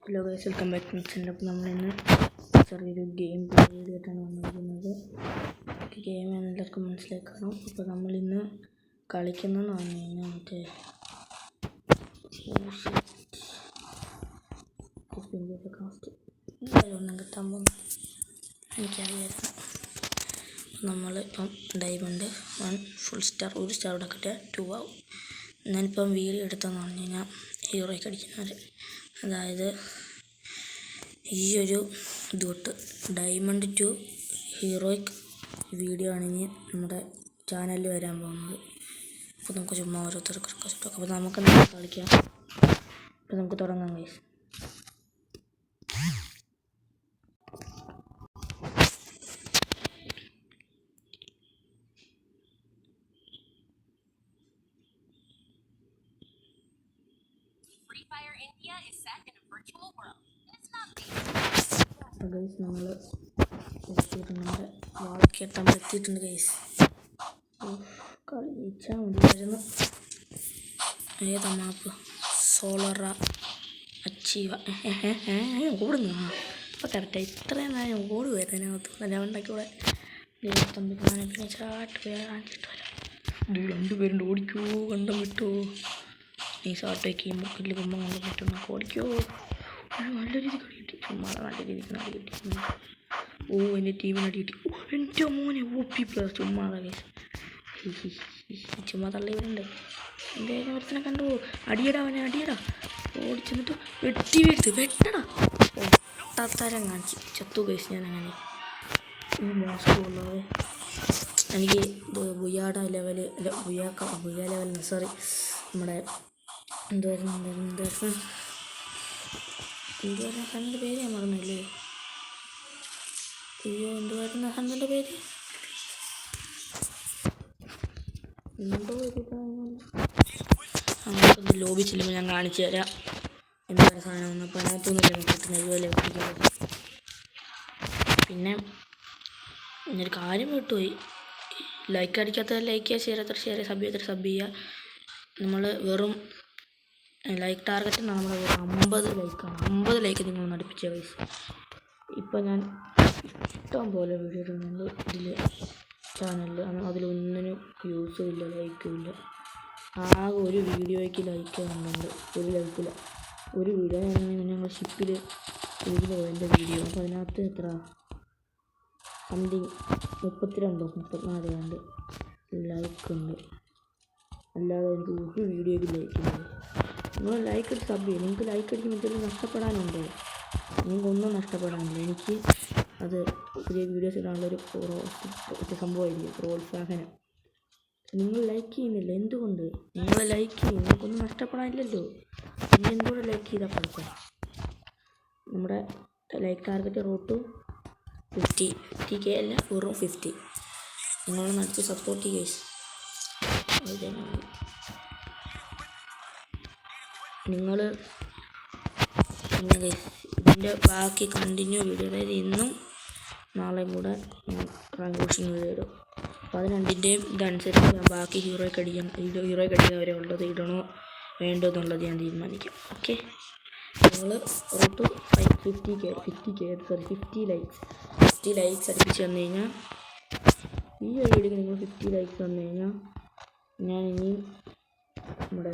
Hello guys, welcome back to channel. അപ്പോൾ നമ്മളിന്ന് ചെറിയൊരു ഗെയിം പ്ലേ ചെയ്തിട്ടാണ് വന്നിരിക്കുന്നത്. ഗെയിം എല്ലാവർക്കും മനസ്സിലാക്കണം. അപ്പോൾ നമ്മളിന്ന് കളിക്കുന്നതെന്ന് പറഞ്ഞു കഴിഞ്ഞാൽ കാസ്റ്റ് ഒന്നും കിട്ടാൻ പോകുന്നു എനിക്കറിയായിരുന്നു. നമ്മളിപ്പം ഡയമണ്ട് 1 ഫുൾ സ്റ്റാർ, 1 സ്റ്റാർ ഇവിടെ കിട്ടിയാൽ 2 ആവും. ഞാനിപ്പം വീഡിയോ എടുത്തതെന്ന് പറഞ്ഞു കഴിഞ്ഞാൽ ഹീറോയ്ക്ക് അടിക്കുന്നവർ, അതായത് ഈ ഒരു ഇതൊട്ട് ഡയമണ്ട് 2 ഹീറോയ്ക്ക് വീഡിയോ ആണ് ഇനി നമ്മുടെ ചാനലിൽ വരാൻ പോകുന്നത്. അപ്പോൾ നമുക്ക് ചുമ്മാ ഓരോരുത്തർക്ക് റിക്വസ്റ്റ് കൊടുക്കാം. അപ്പോൾ നമുക്ക് കളിക്കാം. അപ്പോൾ നമുക്ക് തുടങ്ങാം ഗൈസ്. അപ്പോൾ ഗൈസ് നമ്മൾ എത്തിയിട്ടുണ്ട്, വാളൊക്കെ എത്തിയിട്ടുണ്ട് ഗൈസ്. കളി ജയിച്ചാൽ മതിയായിരുന്നു. ഏതാ മാപ്പ്? സോളറ അച്ചീവ. ഓടുന്നു. അപ്പോൾ കറക്റ്റായി ഇത്രയും നേരം ഓടുമായിരുന്നു അതിനകത്ത്. നല്ല ഉണ്ടാക്കി കൂടെ പിന്നെ ചാട്ട് പേരെ കാണിച്ചിട്ട് വരാം. 2 പേരുണ്ട്, ഓടിക്കോ. കണ്ടം വിട്ടോ. ഈ സാട്ടേക്ക് മുക്കിൽ കുമ്പം കണ്ടം പറ്റുന്ന ഓടിക്കോ. നല്ല രീതിക്ക് അടി കിട്ടി. ചുമ്മാ നല്ല രീതിക്ക് അടി കിട്ടി. എൻ്റെ ടീമിന് അടി കിട്ടി. എൻ്റെ മോനെ OP പ്ലെയർ. ചുമ്മാ ചുമ്മാ തള്ളി വരുന്നുണ്ട്. എൻ്റെ ഒരുത്തിനെ കണ്ടു. അടിയടാ അവനെ, അടിയടാ. ഓടിച്ചെന്നിട്ട് വെട്ടി വെട്ടടാ. തരം കാണിച്ച് ചത്തു ഗൈസ്. ഞാൻ അങ്ങനെ ഈ മോശമുള്ളവരെ എനിക്ക് ബുയാട ലെവൽ, അല്ല ബുയ ലെവൽ, സോറി, നമ്മുടെ എന്തുവായിരുന്നു ഹണ്ണിൻ്റെ പേര് ഞാൻ മറന്നില്ലേ. അയ്യോ, എന്തുവായിരുന്നു ഹണ്ണിൻ്റെ പേര്? നമുക്കൊന്ന് ലോബി ചെല്ലുമ്പോൾ ഞാൻ കാണിച്ചു തരാം എന്താ സാധനം ഒന്ന്. അപ്പോൾ അതിനകത്തൊന്നുമില്ല കിട്ടുന്ന ഇതുപോലെ പിടിക്കുന്നത്. പിന്നെ ഇങ്ങനൊരു കാര്യം വിട്ടുപോയി. ലൈക്ക് അടിക്കാത്ത ലൈക്ക് ചെയ്യുക, ഷെയർ ചെയ്യുക, സബ് ചെയ്യുക. നമ്മൾ വെറും ലൈക്ക് ടാർഗറ്റ് നമ്മൾ 50 ലൈക്കാണ്. 50 ലൈക്ക് നിങ്ങൾ അടുപ്പിച്ച വയസ്സ്. ഇപ്പം ഞാൻ ഇഷ്ടം പോലെ വീഡിയോ ഇടുന്നുണ്ട് ഇതിൽ ചാനലിൽ. അതിലൊന്നിനും വ്യൂസും ഇല്ല, ലൈക്കും ഇല്ല. ആകെ ഒരു വീഡിയോയ്ക്ക് ലൈക്ക് വന്നിട്ടുണ്ട്. ഒരു ലൈക്കില്ല. ഒരു വീഡിയോ ഞങ്ങൾ ഷിപ്പിൽ ഇതിൽ എൻ്റെ വീഡിയോ. അപ്പോൾ അതിനകത്ത് എത്ര സംതിങ് 32-34 ഉണ്ട് ലൈക്കുണ്ട്. അല്ലാതെ എനിക്ക് ഒരു വീഡിയോയ്ക്ക് ലൈക്കില്ല. നിങ്ങൾ ലൈക്ക് അടിച്ച് സബ് ചെയ്യും. നിങ്ങൾക്ക് ലൈക്ക് അടിക്കുമ്പോൾ എന്തെങ്കിലും നഷ്ടപ്പെടാനുണ്ടോ? നിങ്ങൾക്കൊന്നും നഷ്ടപ്പെടാനില്ല. എനിക്ക് അത് പുതിയ വീഡിയോസ് ഇടാനുള്ളൊരു സംഭവമായിരിക്കും, പ്രോത്സാഹനം. നിങ്ങൾ ലൈക്ക് ചെയ്യുന്നില്ല, എന്തുകൊണ്ട്? നിങ്ങൾ ലൈക്ക് ചെയ്യും, നിങ്ങൾക്കൊന്നും നഷ്ടപ്പെടാനില്ലല്ലോ. നിങ്ങൾ എന്തുകൊണ്ട് ലൈക്ക് ചെയ്താൽ പഠിക്കാം. നമ്മുടെ ലൈക്ക് ടാർഗറ്റ് റോഡ് 50K അല്ല, വെറും 50. നിങ്ങളൊന്ന് അടിച്ച് സപ്പോർട്ട് ചെയ്യുക. നിങ്ങൾ ഇതിൻ്റെ ബാക്കി കണ്ടിന്യൂ വീഡിയോ, അതായത് ഇന്നും നാളെയും കൂടെ ഞാൻ റാങ്കൂഷൻ വീഡിയോ ഇടും. അപ്പോൾ അത് രണ്ടിൻ്റെയും ഇതനുസരിച്ച് ഞാൻ ബാക്കി ഹീറോയ്ക്ക് അടിക്കുന്നവരെ ഉള്ളത് ഇടണോ വേണ്ടോ എന്നുള്ളത് ഞാൻ തീരുമാനിക്കും. ഓക്കെ, നിങ്ങൾ റൂട്ട് 50 ലൈക്സ് അടുപ്പിച്ച് വന്നു കഴിഞ്ഞാൽ, ഈ ഒരു വീഡിയോക്ക് നിങ്ങൾ 50 ലൈക്സ് വന്നു കഴിഞ്ഞാൽ ഞാൻ ഇനിയും നമ്മുടെ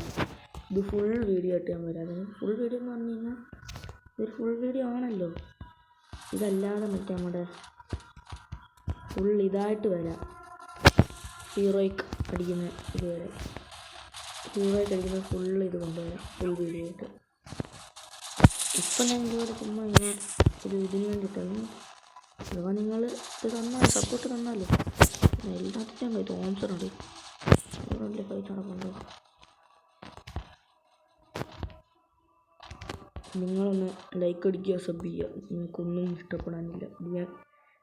ഇത് ഫുൾ വീഡിയോ ആയിട്ട് ഞാൻ വരാം. അതിന് ഫുൾ വീഡിയോ എന്ന് പറഞ്ഞു കഴിഞ്ഞാൽ ഇതൊരു ഫുൾ വീഡിയോ ആണല്ലോ. ഇതല്ലാതെ മറ്റേ നമ്മുടെ ഫുൾ ഇതായിട്ട് വരാം. ഹീറോയ്ക്ക് അടിക്കുന്ന ഇത് വരാം. ഹീറോയ്ക്ക് അടിക്കുന്ന ഫുൾ ഇത് കൊണ്ടുവരാം, ഫുൾ വീഡിയോ ആയിട്ട്. ഇപ്പം ഞാൻ ഇതുപോലെ ചുമ്മാ ഇങ്ങനെ ഒരു ഇതിന് വേണ്ടിയിട്ടാണ്. അഥവാ നിങ്ങൾ ഇത് തന്നാൽ, സപ്പോർട്ട് തന്നാലോ. എല്ലാത്തിനും പോയി തോംസറുണ്ട്, വലിയ ഫൈറ്റ് നടക്കുന്നുണ്ടോ. നിങ്ങളൊന്ന് ലൈക്ക് അടിക്കുക, സബ് ചെയ്യുക. നിങ്ങൾക്കൊന്നും ഇഷ്ടപ്പെടാനില്ല. ഞാൻ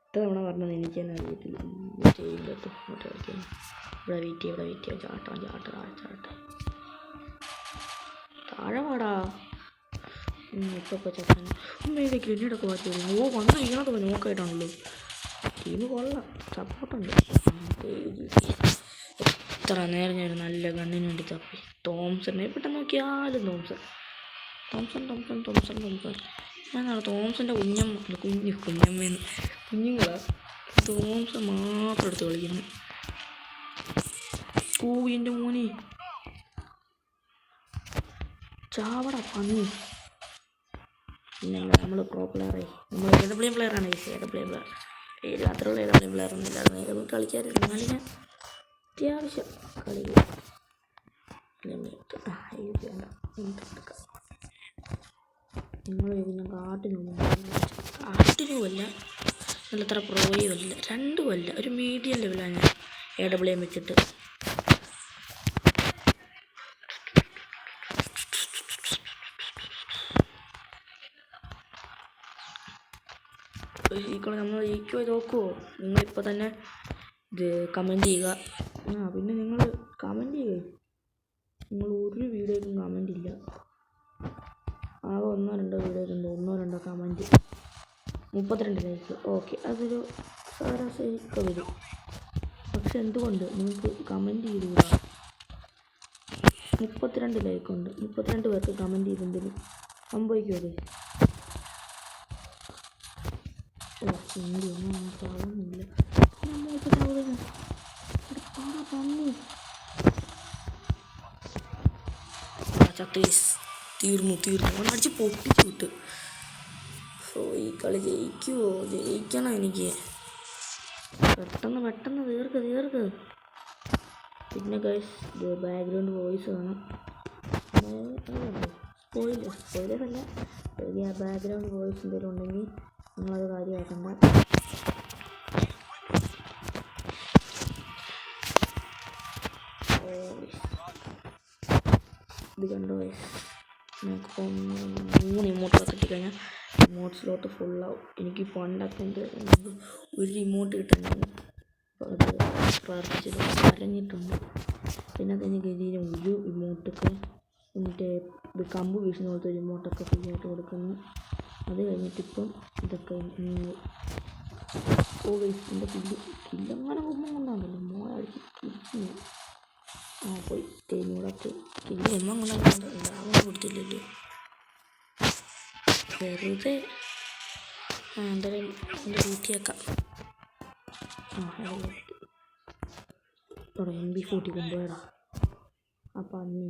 എത്ര തവണ പറഞ്ഞത് എനിക്ക് തന്നെ അറിയത്തില്ല. ചെയ്യില്ല കേട്ടോ. മറ്റേ കളിക്കാൻ ഇവിടെ വെയിറ്റ് ചെയ്യുക. ചാട്ട താഴെ പാടാ. ഇപ്പോൾ ചക്കാൻ ഉമ്മയിലേക്ക് എന്നിടക്ക് മാറ്റി. വന്ന് വീണത് നോക്കായിട്ടാണല്ലോ. ടീം കൊള്ളാം, സപ്പോർട്ടുണ്ട്. എത്ര നേരം ഞാൻ നല്ല ഗണ്ണിന് വേണ്ടി തപ്പി. തോംസൺ എവിടെ നോക്കിയാലും തോംസൺ. തോംസൺ ഞാനാണ് തോംസൻ്റെ കുഞ്ഞമ്മേന്ന് കുഞ്ഞുങ്ങളാ തോംസൺ മാത്രം എടുത്ത് കളിക്കുന്നു. എൻ്റെ മോനെ ചാവട പന്നി. പിന്നെ നമ്മൾ പ്രോ പ്ലെയറായി, നമ്മൾ AWM പ്ലെയറാണ്. AWM പ്ലെയർ രാത്രിയുള്ള AWM പ്ലെയർ ഒന്നും ഇല്ലായിരുന്നു. നമുക്ക് കളിക്കാറില്ല, എന്നാലും ഞാൻ അത്യാവശ്യം കളിക്കും. നിങ്ങൾ ഞാൻ കാട്ടിനുമല്ല നല്ലത്ര പ്രോയും അല്ല, രണ്ടുമല്ല, ഒരു മീഡിയം ലെവലാണ് ഞാൻ AWM വെച്ചിട്ട്. നമ്മൾ ഈക്കോ നോക്കുമോ? നിങ്ങളിപ്പോൾ തന്നെ ഇത് കമൻറ്റ് ചെയ്യുക. പിന്നെ നിങ്ങൾ കമൻറ്റ് ചെയ്യുക. നിങ്ങൾ ഒരു വീഡിയോയ്ക്കും കമൻറ്റ് ഇല്ല. ആകെ 1-2 വീഡിയോയ്ക്കുണ്ട് 1-2 കമൻറ്റ്, 32 ലൈക്ക്. ഓക്കെ, അതൊരു ശരാശരിയൊക്കെ വരും. പക്ഷെ എന്തുകൊണ്ട് നിങ്ങൾക്ക് കമൻറ്റ് ചെയ്തുകൂടാ? 32 ലൈക്കുണ്ട്, 32 പേർക്ക് കമൻറ്റ് ചെയ്തെങ്കിലും സംഭവിക്കുമല്ലേ? സാധനമില്ല തീർന്നു അടിച്ച് പൊട്ടിച്ചു വിട്ട്. സോ ഈ കളി ജയിക്കുമോ? ജയിക്കണം എനിക്ക്. പെട്ടെന്ന് തീർക്ക്. പിന്നെ ഗൈസ് ബാക്ക്ഗ്രൗണ്ട് വോയിസ് വേണം. സ്പോയിലേഴ്സ് അല്ല, ബാക്ക്ഗ്രൗണ്ട് വോയിസ് എന്തെങ്കിലും ഉണ്ടെങ്കിൽ നിങ്ങളത് കാര്യമാക്കണ്ട. ഇത് കണ്ടോ, നമുക്കിപ്പോൾ 3 ഇമോട്ടൊക്കെ കിട്ടിക്കഴിഞ്ഞാൽ ഇമോട്ട്സിലോട്ട് ഫുള്ളാവും. എനിക്ക് പണ്ടൊക്കെ ഒരു ഇമോട്ട് കിട്ടുന്നുണ്ട്, അപ്പോൾ അത് പ്രാർത്ഥിച്ചത് കരഞ്ഞിട്ടുണ്ട്. പിന്നെ അതിന് ഗതിയിൽ ഒരു ഇമോട്ടൊക്കെ എന്നിട്ട് ഇത് കമ്പ് വീശുന്ന പോലത്തെ ഒരു ഇമോട്ടൊക്കെ ഫ്രീ ആയിട്ട് കൊടുക്കുന്നു. അത് കഴിഞ്ഞിട്ടിപ്പം ഇതൊക്കെ എൻ്റെ കില്ലങ്ങനെ കൊണ്ടാണല്ലോ മോളടിച്ച് തിരിച്ചു. പോയി തേനൂടൊക്കെ കില്ല കൊണ്ടാണ് ലാഭം കൊടുത്തില്ലല്ലോ വെറുതെ. എന്തായാലും എൻ്റെ വീട്ടിയേക്കാം. ഇവിടെ MB40 കൊണ്ടുപോയടാ. അപ്പം അന്ന്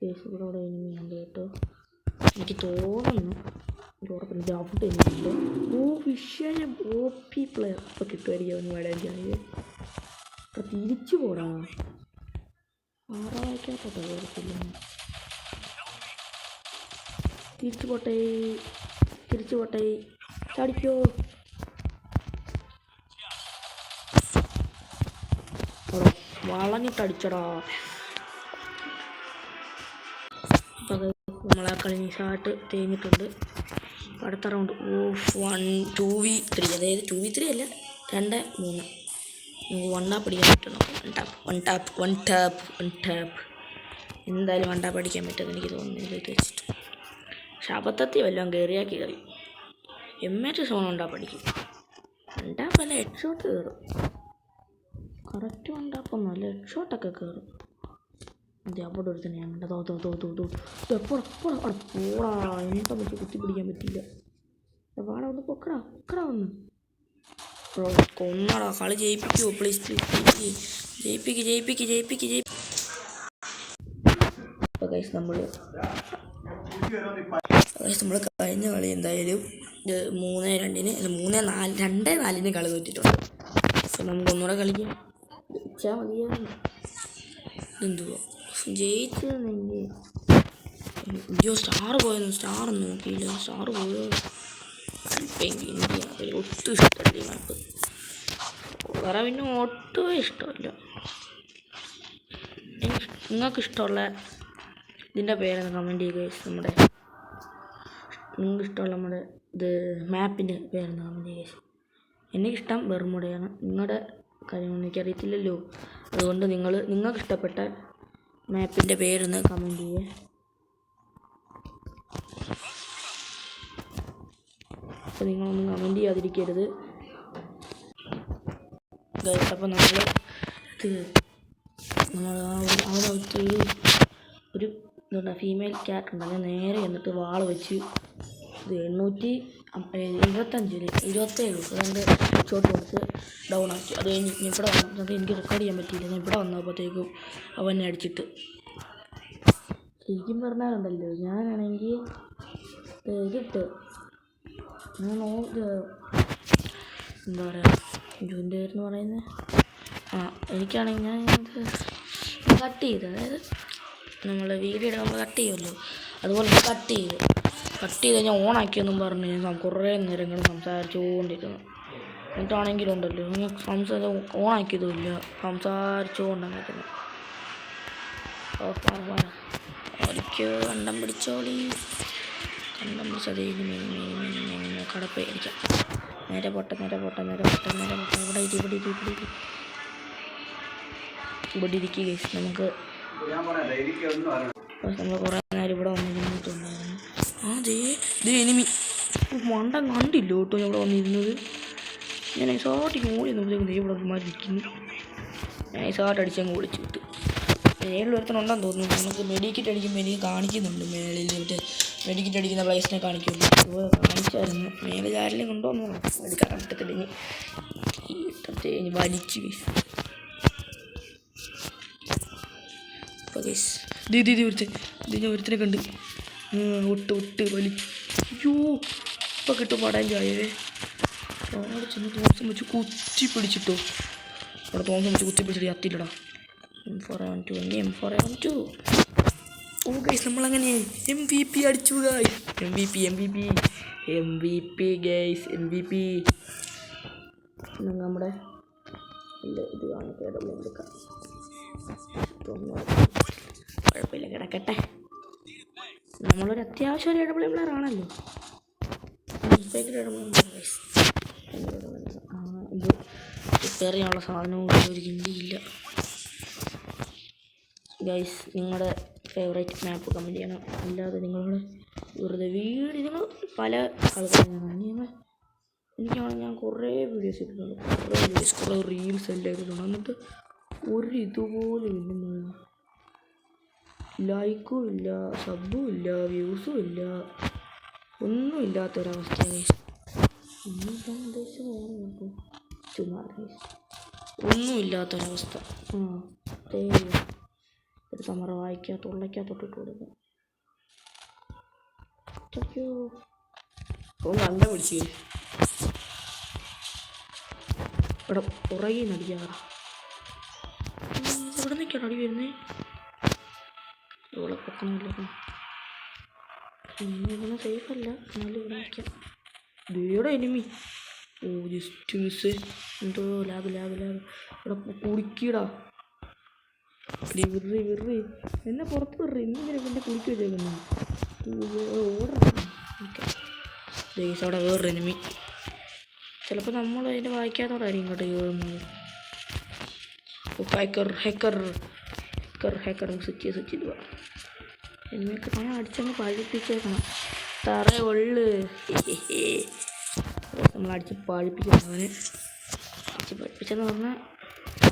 കേസ് ഇവിടെ എനിമിയുണ്ട് കേട്ടോ. എനിക്ക് തോന്നുന്നു ഉറപ്പില്ല, ഔട്ട് എനിക്കുണ്ട്. വിഷയം OP പ്ലെയർ ഇപ്പോൾ കിട്ടുമായിരിക്കും. അവന് വേടേക്കാണെങ്കിൽ അപ്പം തിരിച്ചു പോടാ. 6 വായിക്കാത്ത കുഴപ്പമില്ല. തിരിച്ചു പോട്ടെ ചാടിക്കോ. വളഞ്ഞിട്ടടിച്ചടാ. നമ്മളെ കളി നിസായിട്ട് തേഞ്ഞിട്ടുണ്ട്. അടുത്ത റൗണ്ട് 2v3, അതായത് 2v3 അല്ല 2-3. നമുക്ക് 1 ടാപ്പ് അടിക്കാൻ പറ്റും. വൺ ടാപ്പ് എന്തായാലും 1 ടാപ്പ് അടിക്കാൻ പറ്റുമെന്ന് എനിക്ക് തോന്നുന്നു. ഇത് വെച്ചിട്ട് പക്ഷെ അബദ്ധത്തിൽ വല്ലതും കയറി M8 സോൺ 1 ടാപ്പ് അടിക്കും. 1 ടാപ്പ് അല്ല, ഹെഡ് ഷോട്ട് കയറും. കറക്റ്റ് 1 ടാപ്പൊന്നും അല്ല, ഹെഡ് ഷോട്ടൊക്കെ കയറും. അതെ, അവിടെ ഒരു തന്നെ ഞങ്ങളുടെ പോടാ. എന്താ പറ്റി കുത്തി പിടിക്കാൻ പറ്റിയില്ല. വാടാ ഒന്ന് പൊക്കടാ ഒന്ന് കൊന്നടാ. കളി ജയിപ്പിക്കുമോ? പ്ലീസ് ജയിപ്പിക്ക്. അപ്പോൾ ഗൈസ് നമ്മൾ കഴിഞ്ഞ കളി എന്തായാലും 3-2 2-4 കളി തോറ്റിട്ടുണ്ട്. അപ്പോൾ നമുക്ക് ഒന്നുകൂടെ കളിക്കാം. ജയിച്ചാൽ മതിയായിരുന്നു. എന്തുവാ ജയിച്ചതെന്നെങ്കിൽ അയ്യോ സ്റ്റാർ നോക്കിയില്ല. സ്റ്റാർ പോയോ? എനിക്ക് ഒട്ടും ഇഷ്ടമല്ല ഈ മാപ്പ്. വേറെ പിന്നെ ഒട്ടും ഇഷ്ടമല്ല. നിങ്ങൾക്ക് ഇഷ്ടമുള്ള ഇതിൻ്റെ പേരെന്ന് കമൻറ്റ് ചെയ്യുക. നിങ്ങൾക്ക് ഇഷ്ടമുള്ള നമ്മുടെ ഇത് മാപ്പിൻ്റെ പേരെന്ന് കമൻറ്റ് ചെയ്യുക. എനിക്കിഷ്ടം ബെർമുഡയാണ്. നിങ്ങളുടെ കാര്യമൊന്നും എനിക്കറിയത്തില്ലല്ലോ. അതുകൊണ്ട് നിങ്ങൾക്ക് ഇഷ്ടപ്പെട്ട മാപ്പിൻ്റെ പേരൊന്ന് കമൻറ്റ് ചെയ്യുക. അപ്പോൾ നിങ്ങളൊന്നും കമൻറ്റ് ചെയ്യാതിരിക്കരുത് ഗൈസ്. അപ്പോൾ നമ്മൾ ഇതുകൊണ്ട് ഫീമെയിൽ ക്യാറ്റ് ഉണ്ട്. ഞാൻ നേരെ എന്നിട്ട് വാള് വെച്ച് ഇത് 875 അതുകൊണ്ട് ഷോട്ട് കൊടുത്ത് ഡൗൺ ആക്കി. അത് കഴിഞ്ഞ് ഇവിടെ വന്നത് എനിക്ക് റെക്കോർഡ് ചെയ്യാൻ പറ്റിയില്ല. ഞാൻ ഇവിടെ വന്നപ്പോഴത്തേക്കും അവനെ അടിച്ചിട്ട് ശരിക്കും പറഞ്ഞാലുണ്ടല്ലോ ഞാനാണെങ്കിൽ ഇതിട്ട് ഞാൻ എന്താ പറയുക ജൂൻ്റെ പേരെന്ന് പറയുന്നത് എനിക്കാണെങ്കിൽ ഞാൻ കട്ട് ചെയ്ത്, അതായത് നമ്മൾ വീഡിയോ ഇടുമ്പോൾ കട്ട് ചെയ്യുമല്ലോ, അതുപോലെ കട്ട് ചെയ്ത് ഞാൻ ഓണാക്കിയെന്നും പറഞ്ഞ് ഞാൻ കുറേ നേരങ്ങൾ സംസാരിച്ചുകൊണ്ടിരുന്നു. എന്നിട്ടാണെങ്കിലും ഉണ്ടല്ലോ ഞാൻ ഓണാക്കിയതുമില്ല, സംസാരിച്ചുകൊണ്ടിരുന്നു. കണ്ടം പിടിച്ചോളി കടപ്പ അടിക്കാം. നേരെ പൊട്ട ഇവിടെ ഇരിക്കുക. നമുക്ക് നമ്മൾ കുറേ നേരം ഇവിടെ വന്നിരുന്നിട്ടുണ്ടായിരുന്നു. എനിമി മണ്ടം കണ്ടില്ല കേട്ടോ ഞാൻ ഇവിടെ വന്നിരുന്നത്. ഞാൻ ഐസാട്ടിങ് ഓടി നോക്കിയപ്പോൾ ഇവിടെ ഇരിക്കുന്നു. ഞാൻ ഐസാട്ട് അടിച്ചങ്ങ് ഓടിച്ചു വിട്ടു. മേളിൽ ഒരുത്തനുണ്ടെന്ന് തോന്നുന്നു. നമുക്ക് മെഡിക്കറ്റ് അടിക്കുമ്പോൾ എനിക്ക് കാണിക്കുന്നുണ്ട് മേളിൽ, മറ്റേ മെഡിക്കറ്റ് അടിക്കുന്ന പ്ലേസിനെ കാണിക്കുമല്ലോ, അതുപോലെ കാണിച്ചായിരുന്നു. മേലെ ആരെങ്കിലും കൊണ്ടുവന്നു എടുക്കാൻ പറ്റത്തില്ല. ഇനി വലിച്ചു ഒരുത്തനെ കണ്ട് ഒട്ട് വലി. അയ്യോ ഇപ്പം കിട്ടും പടം ചായവേ. അവിടെ ചെന്ന് തോസം വെച്ച് കുത്തി പിടിച്ചിട്ടോ. അവിടെ തോസം വെച്ച് കുത്തി പിടിച്ചിട്ട് കത്തില്ലടാ. M4A12 ഓ ഗൈസ് നമ്മളങ്ങനെ MVP അടിച്ചു ഗൈസ്. MVP guys, MVP. നമ്മുടെ ഇത് കാണിക്കാം, കുഴപ്പമില്ല കിടക്കട്ടെ. നമ്മളൊരു അത്യാവശ്യം ഒരു ഇടപെളി പ്ലെയർ ആണല്ലോ. ഇത് റിപ്പയർ ചെയ്യാനുള്ള സാധനവും ഒരു ഹിന്ദിയില്ല ഗൈസ്. നിങ്ങളുടെ ഫേവറേറ്റ് മാപ്പ് കമൻറ്റ് ചെയ്യണം. അല്ലാതെ നിങ്ങളുടെ വെറുതെ വീഡിയോ നിങ്ങൾ പല ആൾക്കാരും ഞാൻ കുറേ വീഡിയോസ് ഇട്ടിട്ടുണ്ട്, കുറേ റീൽസ് എല്ലാം ഇട്ടിട്ടുണ്ട്. എന്നിട്ട് ഒരു ഇതുപോലും ഇല്ലെന്ന്, ലൈക്കും ഇല്ല, സബും ഇല്ല, വ്യൂസും ഇല്ല, ഒന്നും ഇല്ലാത്തൊരവസ്ഥ ഗൈസ്. ഒന്നും ഇല്ലാത്തൊരവസ്ഥ. ഒരു സമറ തുള്ളയ്ക്കകത്തോട്ടിട്ട് കൊടുക്കും. കണ്ട പിടിച്ച് ഇവിടെ പുറകെ നടിക്കാറ്. ഇവിടെ നിൽക്കണം അടി വരുന്നേ. ഇവിടെ പൊക്കണില്ല, ഇതൊന്നും സേഫ് അല്ല, എന്നാലും ഇവിടെ നിൽക്കാം. ഇവിടെ എനിമി. ഓ ജസ്റ്റ് മിസ്. എന്തോ ലാബ് ഇവിടെ കുടിക്കടാ. വിറി എന്നെ പുറത്ത് വിറി. എന്തിനാ പിന്നെ കുടിക്കുക വെച്ചേക്കുന്നു. ദേശം അവിടെ വേറൊരു എനിമി. ചിലപ്പോൾ നമ്മൾ അതിൻ്റെ വായിക്കാത്തോടായിരിക്കും ഇങ്ങോട്ട് കയറുന്നത്. ഹാക്കർ സ്വിച്ച് ചെയ്ത് പോവാം. എനിമയൊക്കെ കാണാൻ അടിച്ചങ്ങ് പഴിപ്പിച്ചേക്കണം. തറ ഉള്ളു നമ്മൾ അടിച്ച് പഴിപ്പിക്കണം. അവന് അടിച്ച് പഴിപ്പിച്ചെന്ന് പറഞ്ഞാൽ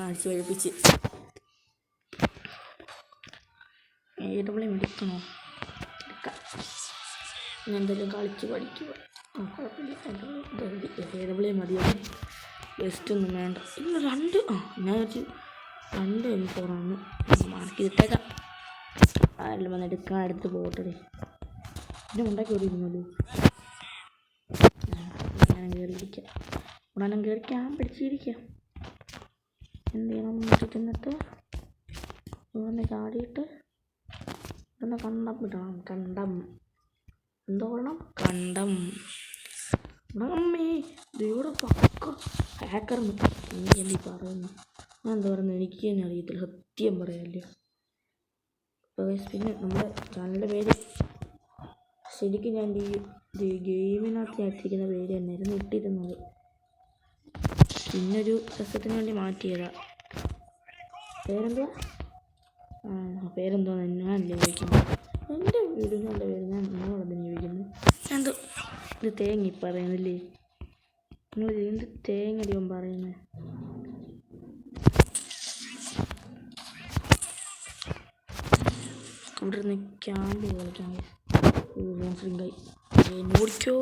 അടിച്ച് പഴിപ്പിച്ച് എടുക്കണോ? എടുക്കാം. ഞാൻ എന്തെങ്കിലും കളിച്ച് പഠിക്കുക. കുഴപ്പമില്ല, മതിയാണ്. ബെസ്റ്റ് ഒന്നും വേണ്ട. ഇല്ല ഞാൻ വെച്ച് 2 M4 മാർക്ക് ചെയ്തിട്ടേക്കാം. ആരെല്ലാം വന്ന് എടുത്ത് പോട്ടെ. പിന്നെ ഉണ്ടാക്കി ഓടിയിരുന്നല്ലോ. ഞാൻ കയറിയിരിക്കാം. ഇവിടെ കയറി ക്യാമ്പ് പിടിച്ചിരിക്കാം. എന്ത് ചെയ്യണം? തിന്നിട്ട് ഇവിടെ ചാടിയിട്ട് ഇവിടെ കണ്ടം ഇടണം. കണ്ടം അമ്മേ ഇവിടെ പക്ക ഹാക്കർ. നീ എന്തി പറയുന്നു? ഞാൻ എന്താ പറയുന്നത് എനിക്ക് തന്നെ അറിയത്തില്ല, സത്യം പറയാമല്ലോ. പിന്നെ നമ്മുടെ ചാനലിൻ്റെ പേര് ശരിക്കും ഞാൻ ഈ ഗെയിമിനകത്ത് എത്തിക്കുന്ന പേര് തന്നെയായിരുന്നു ഇട്ടിരുന്നത്. പിന്നൊരു രസത്തിന് വേണ്ടി മാറ്റിയതാ. പേരെന്തോന്ന് ഞാനല്ലേ ചോദിക്കുന്നത്. എൻ്റെ വീടിൻ്റെ പേര് ഞാൻ നിങ്ങളതിനെ ചോദിക്കുന്നു. എന്തോ ഇത് തേങ്ങ പറയുന്നില്ലേ നിങ്ങൾ? എന്ത് തേങ്ങടിയും പറയുന്നത്? ഇവിടെ നിന്ന് ക്യാമ്പ് കളിക്കാൻ ശ്രീങ്കായി ഓടിക്കോ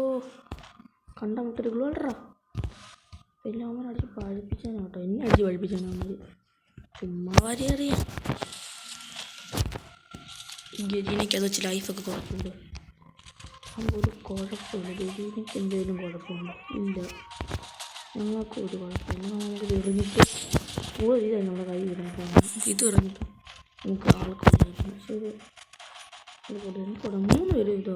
കണ്ട മുട്ടൊരു ഗ്ലോഡറാ എല്ലാം അവൻ അടിച്ച് പഴിപ്പിച്ചാണ് കേട്ടോ എന്നെ അടിച്ച് പഴിപ്പിച്ചാണ് അവനത് ചുമ്മാ വരെ അറിയാം ഈ ഗരീനയ്ക്ക് അത് വെച്ച് ലൈഫൊക്കെ കുഴപ്പമുണ്ട് ഒരു കുഴപ്പമില്ല ഗരീനയ്ക്ക് എന്തെങ്കിലും കുഴപ്പമുണ്ടോ ഇല്ല ഞങ്ങൾക്ക് ഒരു കുഴപ്പമില്ല നമുക്ക് എറിഞ്ഞിട്ട് ഒരു ഇതായി നമ്മുടെ കൈ വിടാൻ ഇത് എറിഞ്ഞിട്ട് നമുക്ക് ആൾക്കാർ ശരി കൂടെ 3 പേര് ഇതോ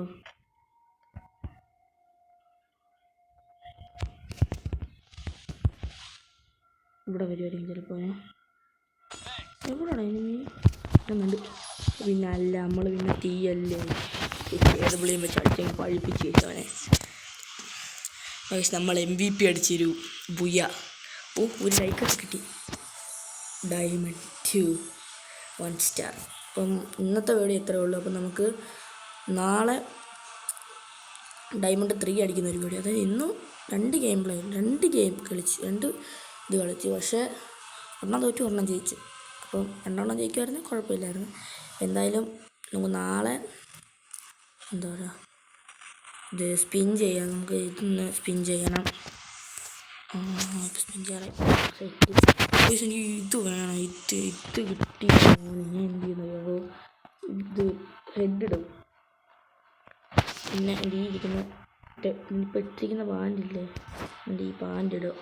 ഇവിടെ വരുമായിരിക്കും ചിലപ്പോൾ എവിടെയാണ് എനിമി എന്നുണ്ട് പിന്നെ അല്ല നമ്മൾ പിന്നെ തീയല്ലേ ഏത് വിളിയും വെച്ച് അടിച്ചെങ്കിൽ പഴിപ്പിച്ച് വെച്ചവനെ നമ്മൾ MVP അടിച്ചൊരു ബുയ ഒരു ലൈക്കൊക്കെ കിട്ടി ഡയമണ്ട് 2 1 സ്റ്റാർ അപ്പം ഇന്നത്തെ വീഡിയോ ഇത്രയേ ഉള്ളൂ അപ്പം നമുക്ക് നാളെ ഡയമണ്ട് 3 അടിക്കുന്ന ഒരു വീഡിയോ അതായത് ഇന്നും 2 ഗെയിം കളിച്ച് പക്ഷേ ഒരെണ്ണം തോറ്റു ഒരെണ്ണം ജയിച്ചു അപ്പം 2 എണ്ണം ജയിക്കുമായിരുന്നു കുഴപ്പമില്ലായിരുന്നു എന്തായാലും നമുക്ക് നാളെ എന്താ പറയുക ഇത് സ്പിൻ ചെയ്യാം നമുക്ക് ഇതൊന്ന് സ്പിൻ ചെയ്യണം സ്പിൻ ചെയ്യാൻ എനിക്ക് ഇത് വേണം ഇത് കിട്ടി എന്ത് ചെയ്യുന്നോ ഇത് ഹെഡിടും പിന്നെ എൻ്റെ ഈ ഇരിക്കുന്ന ഇപ്പം ഇട്ടിരിക്കുന്ന പാൻറ്റില്ലേ എൻ്റെ ഈ പാൻറ്റിടും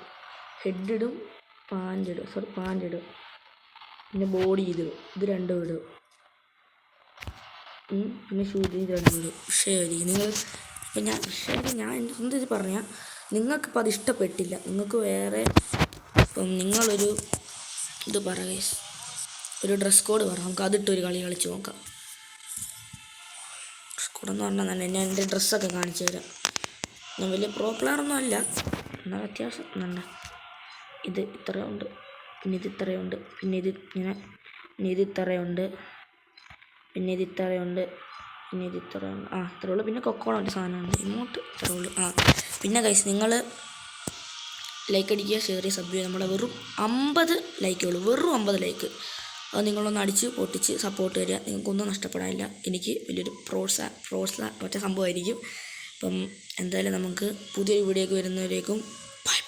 ഹെഡിടും പാൻറ്റിടും പിന്നെ ബോഡി ഇതിടും ഇത് രണ്ടും ഇടും പിന്നെ ഷൂസ് ഇത് രണ്ടും ഇടും ശരി നിങ്ങൾ ഇപ്പം ഞാൻ എന്ത് പറഞ്ഞാൽ നിങ്ങൾക്കിപ്പോൾ അത് ഇഷ്ടപ്പെട്ടില്ല നിങ്ങൾക്ക് വേറെ ഇപ്പം നിങ്ങളൊരു ഇത് പറയുക ഒരു ഡ്രസ് കോഡ് പറ നമുക്ക് അതിട്ടൊരു കളി കളിച്ച് നോക്കാം ഡ്രസ് കോഡെന്ന് പറഞ്ഞാൽ തന്നെ ഞാൻ എൻ്റെ ഡ്രസ്സൊക്കെ കാണിച്ചു തരാം ഞാൻ വലിയ പ്രോ പ്ലെയറൊന്നും അല്ല എന്നാൽ അത്യാവശ്യം നല്ല ഇത് ഇത്രയുണ്ട് പിന്നെ ഇത് ഇത്രയുണ്ട് പിന്നെ ഇത് ഇങ്ങനെ പിന്നെ ഇത് ഇത്രയുണ്ട് പിന്നെ ഇത് ഇത്രയുണ്ട് പിന്നെ ഇത് ഇത്രയുണ്ട് ഇത്രേ ഉള്ളൂ പിന്നെ കൊക്കോളം ഒരു സാധനമുണ്ട് ഇങ്ങോട്ട് ഇത്രേ ഉള്ളൂ പിന്നെ ഗൈസ് നിങ്ങൾ ലൈക്ക് അടിക്കുക ഷെയർ ചെയ്യുക സബ് ചെയ്യുക നമ്മുടെ വെറും 50 ലൈക്കേ ഉള്ളൂ വെറും 50 ലൈക്ക് അത് നിങ്ങളൊന്ന് അടിച്ച് പൊട്ടിച്ച് സപ്പോർട്ട് തരിക നിങ്ങൾക്കൊന്നും നഷ്ടപ്പെടാനില്ല എനിക്ക് വലിയൊരു മറ്റേ സംഭവമായിരിക്കും അപ്പം എന്തായാലും നമുക്ക് പുതിയൊരു വീഡിയോ ഒക്കെ വരുന്നവരേക്കും ബൈ